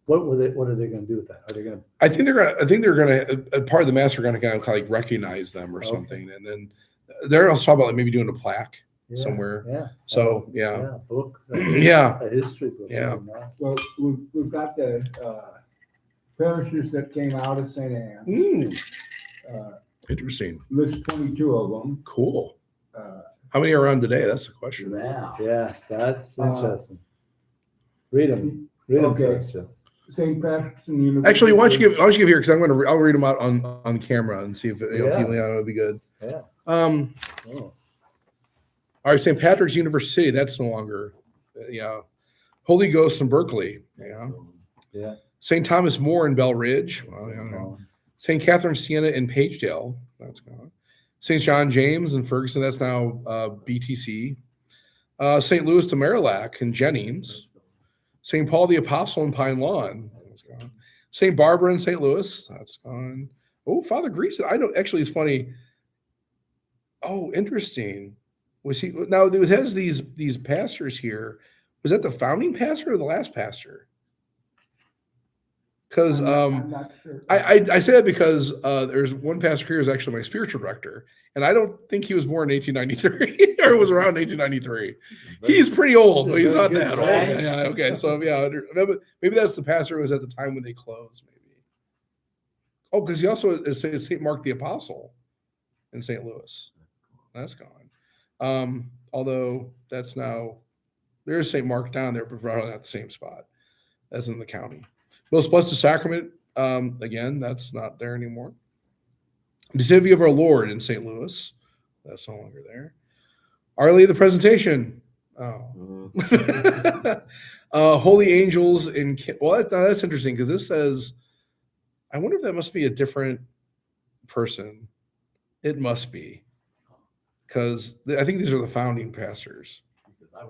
What are they going to do with that? Are they going to? I think they're going to, part of the mass are going to kind of like recognize them or something. And then they're also talking about maybe doing a plaque somewhere. Yeah. So, yeah. Book. Yeah. A history book. Yeah. well, we've got the parishes that came out of St. Anne. Interesting. List 22 of them. Cool. Uh, How many are on today? That's the question. Wow. Yeah, that's interesting. Read them. Read them to us, Joe. St. Patrick's and University. Actually, why don't you give here because I'll read them out on camera and see if people would be good. Yeah. All right, St. Patrick's University. That's no longer. Holy Ghost in Berkeley. Yeah. Yeah. St. Thomas More in Bell Ridge. Well, St. Catherine Siena in Pagedale. That's gone. St. John James in Ferguson. That's now BTC. St. Louis de Marillac in Jennings. St. Paul the Apostle in Pine Lawn. That's gone. St. Barbara in St. Louis. That's gone. Oh, Father Grease. I know. Actually, it's funny. Oh, interesting. Was he now? It has these pastors here. Was that the founding pastor or the last pastor? Because I'm not sure. I say that because there's one pastor here who's actually my spiritual director, and I don't think he was born in 1893 or was around 1893. He's pretty old, but he's not that old. Yeah, okay, so maybe that's the pastor who was at the time when they closed. Maybe. Oh, because he also is St. Mark the Apostle in St. Louis. That's gone. Although that's now there's St. Mark down there, but probably not the same spot as in the county. Most Blessed Sacrament, again, that's not there anymore. Nativity of Our Lord in St. Louis, that's no longer there. Our Lady of the Presentation. Oh. Holy Angels in, that's interesting because this says, I wonder if that must be a different person. It must be because I think these are the founding pastors. Because I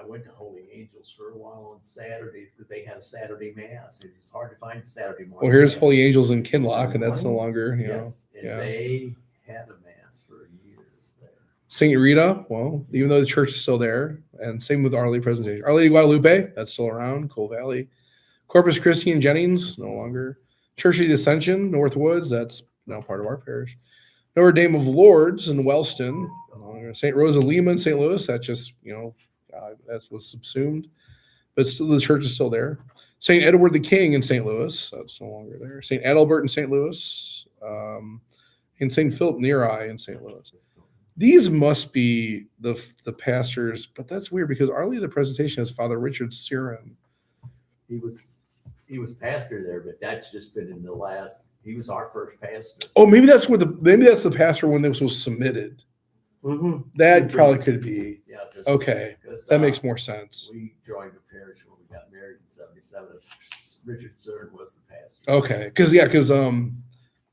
went to Holy Angels for a while on Saturdays because they had a Saturday mass. It was hard to find Saturday morning. Well, here's mass. Holy Angels in Kinloch, and that's no longer, Yes, and they had a mass for years there. St. Rita, well, even though the church is still there, and same with Our Lady Presentation. Our Lady of Guadalupe, that's still around, Coal Valley. Corpus Christi in Jennings, no longer. Church of the Ascension, Northwoods, that's now part of our parish. Notre Dame of Lourdes in Wellston, no longer. St. Rosa Lima in St. Louis, that just, that was subsumed, but still the church is still there. St. Edward the King in St. Louis, that's no longer there. St. Adalbert in St. Louis, and St. Philip Neri in St. Louis. These must be the pastors, but that's weird because Our Lady of the Presentation has Father Richard Siren. He was pastor there, but that's just been in the last. He was our first pastor. Oh, maybe that's the pastor when this was submitted. Mm-hmm. That probably could be. Yeah. Okay, that makes more sense. We joined the parish when we got married in '77. Richard Zern was the pastor. Okay, because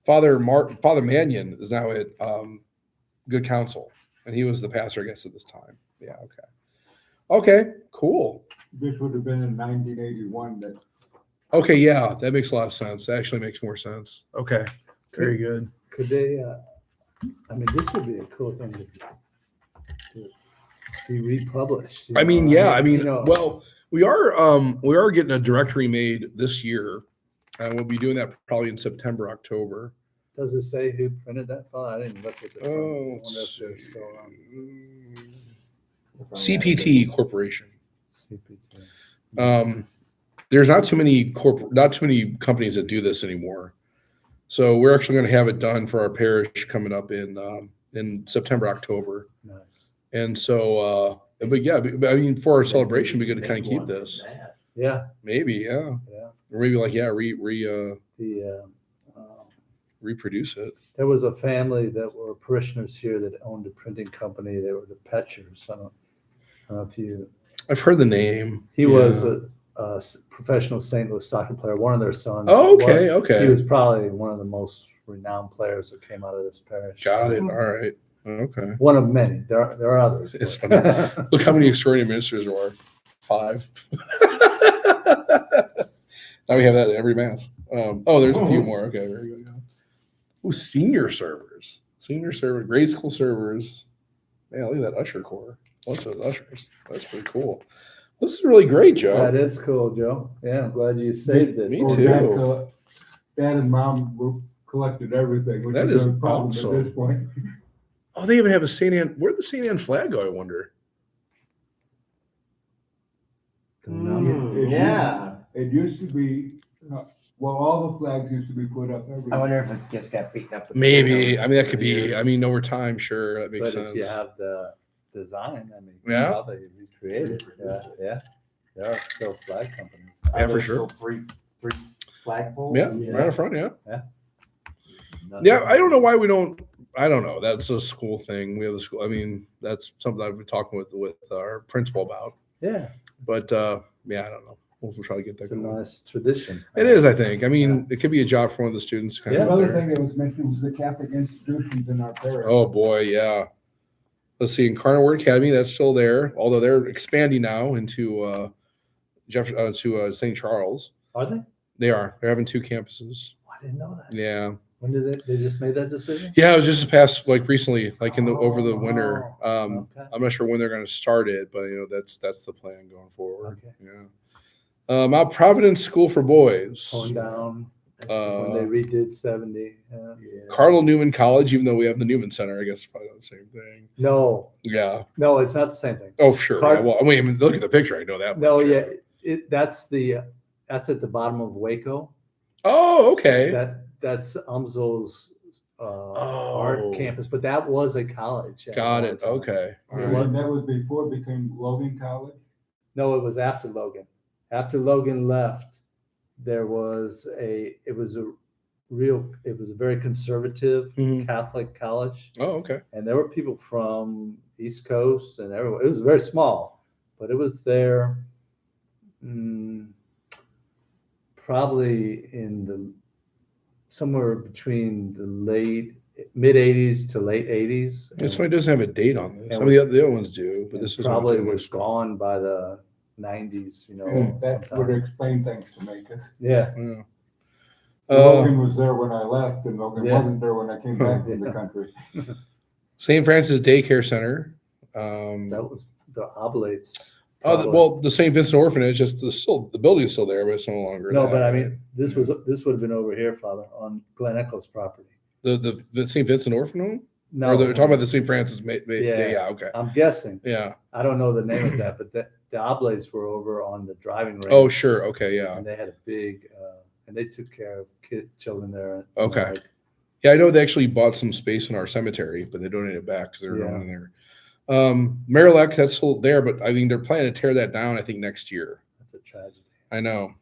Father Mannion is now at Good Counsel, and he was the pastor, I guess, at this time. Yeah. Okay. Cool. This would have been in 1981 that Okay. Yeah, that makes a lot of sense. That actually makes more sense. Okay. Very good. Could they? This would be a cool thing to do. be republished. I mean, yeah, I mean, you know, well, we are getting a directory made this year, and we'll be doing that probably in September, October. does it say who printed that file? I didn't look at the. Oh, I wonder let's if they're see. still around. CPT Corporation. CPT. There's not too many companies that do this anymore. So we're actually going to have it done for our parish coming up in September, October. Nice. And so, but yeah, I mean, for our celebration, we're going to kind of keep One from this. that. Yeah. Maybe, yeah, Yeah. or maybe like The reproduce it. there was a family that were parishioners here that owned a printing company. They were the Petchers. I don't know if you. I've heard the name. He Yeah. was a professional St. Louis soccer player. One of their sons. Oh, okay, was- okay. He was probably one of the most renowned players that came out of this parish. Got it. All right. Okay. One of many. There are others. It's but- Look how many extraordinary ministers there are. 5. Now we have that at every mass. There's a few more. Okay, very good. Oh, senior servers, grade school servers. Man, look at that usher corps. Bunch of ushers. That's pretty cool. This is really great, Joe. That is cool, Joe. Yeah, I'm glad you saved it. Me Well, too. Dad and mom collected everything, which That is a is problem awesome. at this point. Oh, they even have a St. Anne. Where'd the St. Anne flag go, I wonder? Yeah. It used to be, all the flags used to be put up I everywhere. wonder if it just got beaten up. with Maybe. the I mean, that could be. years. I mean, over time, sure, that makes But sense. if you have the design, I mean, Yeah. how they recreated. Yeah. There are still flag companies. Yeah, Are for there sure. still three flagpoles? Yeah, right up front. Yeah. Nothing. Yeah, I don't know why we don't. I don't know. That's a school thing. We have the school. I mean, that's something I've been talking with our principal about. Yeah, But yeah, I don't know. We'll try to get that it's a going. nice tradition. It is, I think. I mean, it could be a job for one of the students. Kind Yeah. of Another thing that was mentioned was the Catholic institutions in our parish. Oh boy, yeah. Let's see. Incarnate Word Academy, that's still there, although they're expanding now into St. Charles. Are they? They are. They're having 2 campuses. Oh, I didn't know that. Yeah. When did they just made that decision? Yeah, it was just past like recently, like over the winter. Oh, okay. I'm not sure when they're going to start it, but that's the plan going forward. Okay. Yeah. Mount Providence School for Boys, Torn down when Uh, they redid 70. Yeah. Yeah. Cardinal Newman College, even though we have the Newman Center, I guess it's probably not the same thing. No, Yeah. it's not the same thing. Oh, sure. Card- Yeah, well, I mean, look at the picture. I know that. No, much. yeah, that's at the bottom of Waco. Oh, okay. That's UMSL's Oh. art campus, but that was a college. at Got one it. time. Okay. All It right. was- And that was before it became Logan College. No, it was after Logan. After Logan left, it was a very conservative Mhm. Catholic college, Oh, okay. and there were people from East Coast and everywhere. It was very small, but it was there probably somewhere between the mid 80s to late 80s. This and- one doesn't have a date on this. and I mean, the other ones do, but and this is probably was gone by the 90s, That sometime. would explain things to make us. Yeah. Yeah. Logan was there when I left, and Logan Yeah. wasn't there when I came back from the Yeah. country. St. Francis Daycare Center. That was the Oblates. The St. Vincent Orphanage. Just the building is still there, but it's no longer. No, that, but I right? mean, this would have been over here, Father, on Glen Echo's property. the St. Vincent Orphan Home. No, Or they're talking about the St. Francis. Yeah. Yeah. Okay. I'm guessing. Yeah. I don't know the name of that, but the Oblates were over on the driving range. Oh, sure. Okay. Yeah. And they had a big, and they took care of children there. Okay. Yeah, I know they actually bought some space in our cemetery, but they donated it back because they were Yeah. going in there. Marilec, that's still there, but I mean they're planning to tear that down. I think next year. That's a tragedy. I know.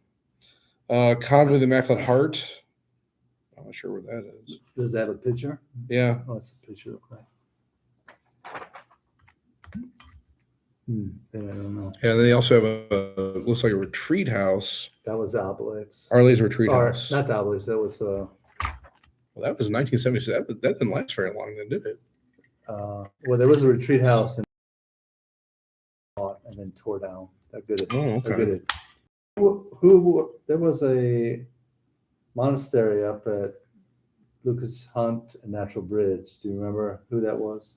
Convent of the Immaculate Heart. I'm not sure where that is. Does that have a picture? Yeah. What's the picture look like? I don't know. Yeah. And they also have looks like a retreat house. That was Oblates. Our Lady's Retreat Or House. not the Oblates. That was Well, that was in 1976. That didn't last very long, then, did it? well, there was a retreat house and then tore down. That good. Oh, That okay. good. Who there was a monastery up at Lucas Hunt and Natural Bridge. Do you remember who that was?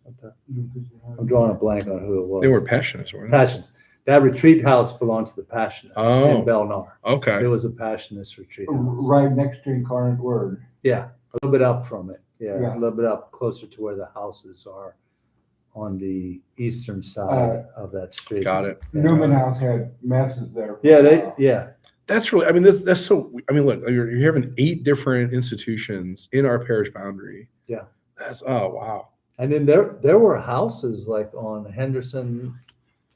I'm drawing a blank on who it was. They were Passionists, weren't they? Passions. That retreat house belonged to the Passionists Oh. in Belnar. Okay. It was a Passionist retreat house. Right next to Incarnate Word. Yeah, a little bit up from it. Yeah, Yeah. a little bit up, closer to where the houses are on the eastern side of that street. Got it. Newman House had messes there. for Yeah, a they. while. Yeah, That's really, I mean, that's so, I mean, look, you're having 8 different institutions in our parish boundary. Yeah. That's, oh, wow. and then there were houses like on Henderson.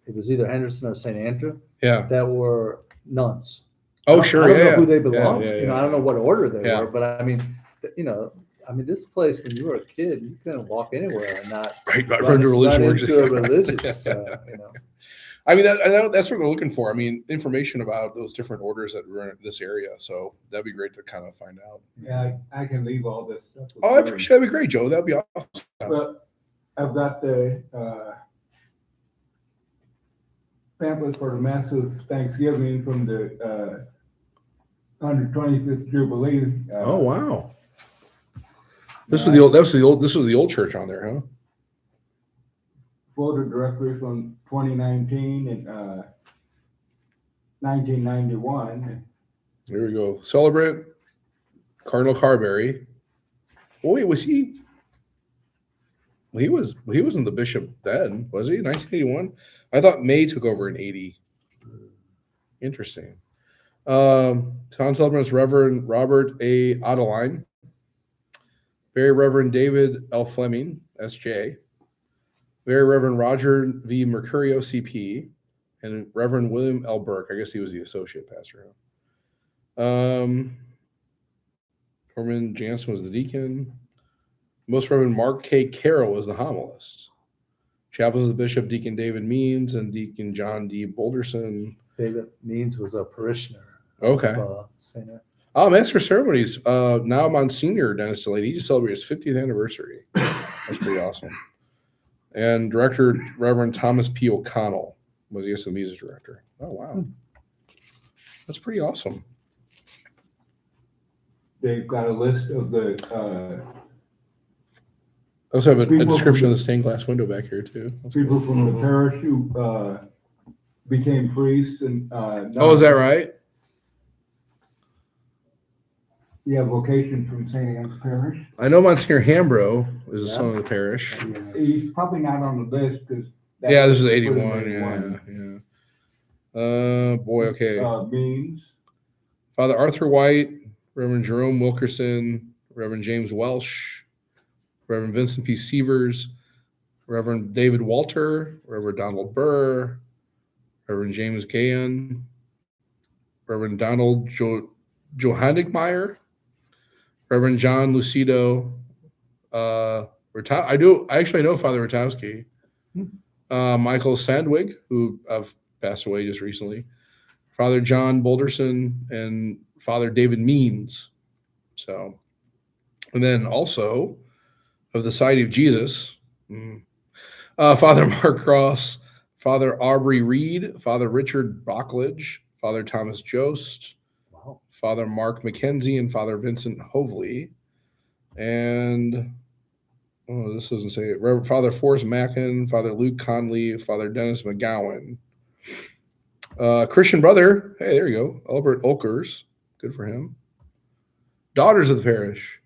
It was either Henderson or St. Andrew Yeah. that were nuns. Oh, I sure. don't Yeah. know who they Yeah, belonged. yeah, You know, yeah. I don't know what order they Yeah. were, but I mean, this place when you were a kid, you couldn't walk anywhere and not Right. Right. run, Run to religion run works. into a religious. I mean, I know that's what they're looking for. I mean, information about those different orders that were in this area. So that'd be great to kind of find out. Yeah, I can leave all this stuff. with Oh, I Larry. appreciate that'd be great, Joe. That'd be awesome. But I've got the pamphlet for the massive Thanksgiving from the 125th Jubilee. Oh, wow. This was the old church on there, huh? Photo directory from 2019 and 1991. There we go. Celebrant Cardinal Carberry. Oh, wait, was he? He wasn't the bishop then, was he? 1981. I thought May took over in 80. Interesting. Town celebrants Reverend Robert A. Adeline, Very Reverend David L. Fleming, S.J., Very Reverend Roger V. Mercurio, CP, and Reverend William L. Burke. I guess he was the associate pastor. Norman Jansen was the deacon. Most Reverend Mark K. Carroll was the homilist. Chaplains of the Bishop, Deacon David Means, and Deacon John D. Boulderson. David Means was a parishioner. Okay. Of, St. Andrew. Master of Ceremonies. Now Monsignor Dennis DeLady. He just celebrated his 50th anniversary. That's pretty awesome. And Director Reverend Thomas P. O'Connell was the music director. Oh, wow. That's pretty awesome. They've got a list of the I also have a People description from of the stained glass window back here, too. That's people cool. from the parish who became priests and Oh, is that right? Yeah, vocation from St. Anne's Parish. I know Monsignor Hambro is the Yeah. son of the parish. He's probably not on the list because. Yeah, this is 81. Yeah. Boy, okay. Means. Father Arthur White, Reverend Jerome Wilkerson, Reverend James Welsh, Reverend Vincent P. Sievers, Reverend David Walter, Reverend Donald Burr, Reverend James Gahan, Reverend Donald Johannigmeyer, Reverend John Lucido. I actually know Father Ratowski. Michael Sandwig, who passed away just recently. Father John Boulderson and Father David Means. So, and then also of the Society of Jesus, Father Mark Cross, Father Aubrey Reed, Father Richard Rockledge, Father Thomas Jost, Wow. Father Mark McKenzie, and Father Vincent Hovley. And this doesn't say it. Reverend Father Forrest Mackin, Father Luke Conley, Father Dennis McGowan. Christian brother, hey, there you go. Albert Olkers, good for him. Daughters of the parish,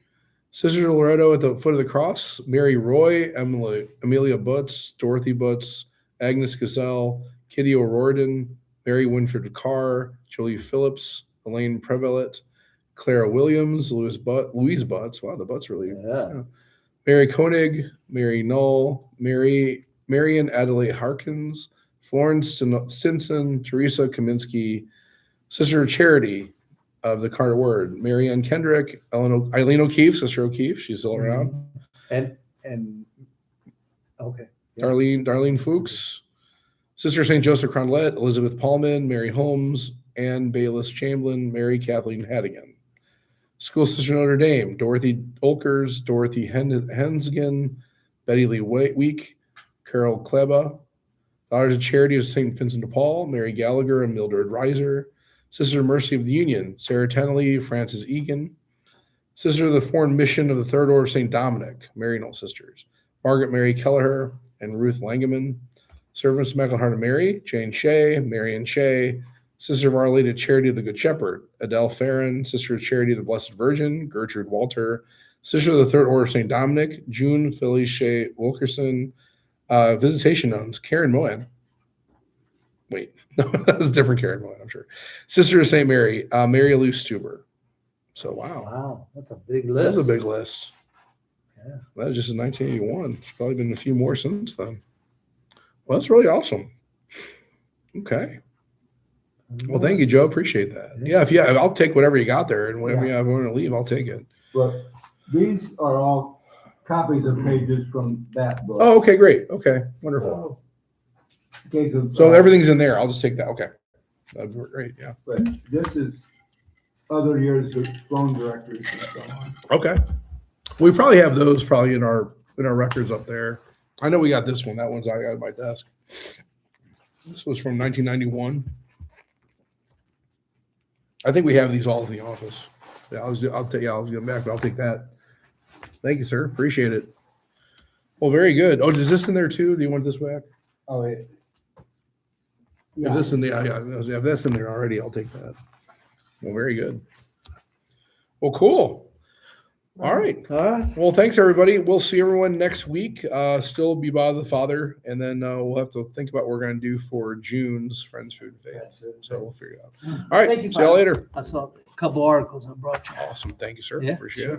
Sister Loretto at the foot of the cross, Mary Roy, Amelia Butts, Dorothy Butts, Agnes Gazelle, Kitty O'Riordan, Mary Winfred Carr, Julie Phillips, Elaine Prevelet, Clara Williams, Louise Butts. Wow, the Butts really. Yeah. Mary Koenig, Mary Knoll, Marion Adelaide Harkins, Florence Stinson, Teresa Kaminsky, Sister Charity of the Carter Word, Marianne Kendrick, Eileen O'Keefe, Sister O'Keefe, she's still around. And okay. Yeah. Darlene Fuchs, Sister St. Joseph Cronlet, Elizabeth Paulman, Mary Holmes, Ann Bayless Chamberlain, Mary Kathleen Hadigan. School Sister Notre Dame, Dorothy Olkers, Dorothy Hensgen, Betty Lee Week, Carol Kleba. Daughters of Charity of St. Vincent de Paul, Mary Gallagher and Mildred Reiser. Sister Mercy of the Union, Sarah Tennelly, Frances Egan. Sister of the Foreign Mission of the Third Order of St. Dominic, Maryknoll Sisters, Margaret Mary Kelleher and Ruth Langeman, Servants of Immaculate Heart of Mary, Jane Shea, Marion Shea, Sister of Our Lady of Charity of the Good Shepherd, Adele Farron, Sister of Charity of the Blessed Virgin, Gertrude Walter, Sister of the Third Order of St. Dominic, June Felicia Wilkerson, Visitation Nuns, Karen Moen. Wait, no, that was a different Karen Moen, I'm sure. Sister of St. Mary, Mary Lou Stuber. So, wow. Wow, that's a big list. That's a big list. Yeah. That was just in 1981. There's probably been a few more since then. Well, that's really awesome. Okay. Well, thank you, Joe. Appreciate that. Yeah, I'll take whatever you got there, and whatever you have want to leave, I'll take it. But these are all copies of pages from that book. Oh, okay, great. Okay, wonderful. In case of, So everything's in there. I'll just take that. Okay, that'd be great. Yeah. But this is other years of phone directories and so on. Okay. We probably have those probably in our records up there. I know we got this one. That one's I got at my desk. This was from 1991. I think we have these all in the office. Yeah, I'll get them back, but I'll take that. Thank you, sir. Appreciate it. Well, very good. Oh, is this in there too? Do you want this back? Oh, If yeah. this in the if that's in there already, I'll take that. Well, very good. Well, cool. All right. All right. Well, thanks everybody. We'll see everyone next week. Still be by the Father, and then we'll have to think about what we're going to do for June's Friends Food and Faith. That's it. So we'll figure it out. All right. Thank you, See y'all Father. later. I saw a couple articles I brought you. Awesome. Thank you, sir. Yeah, Appreciate sure. it.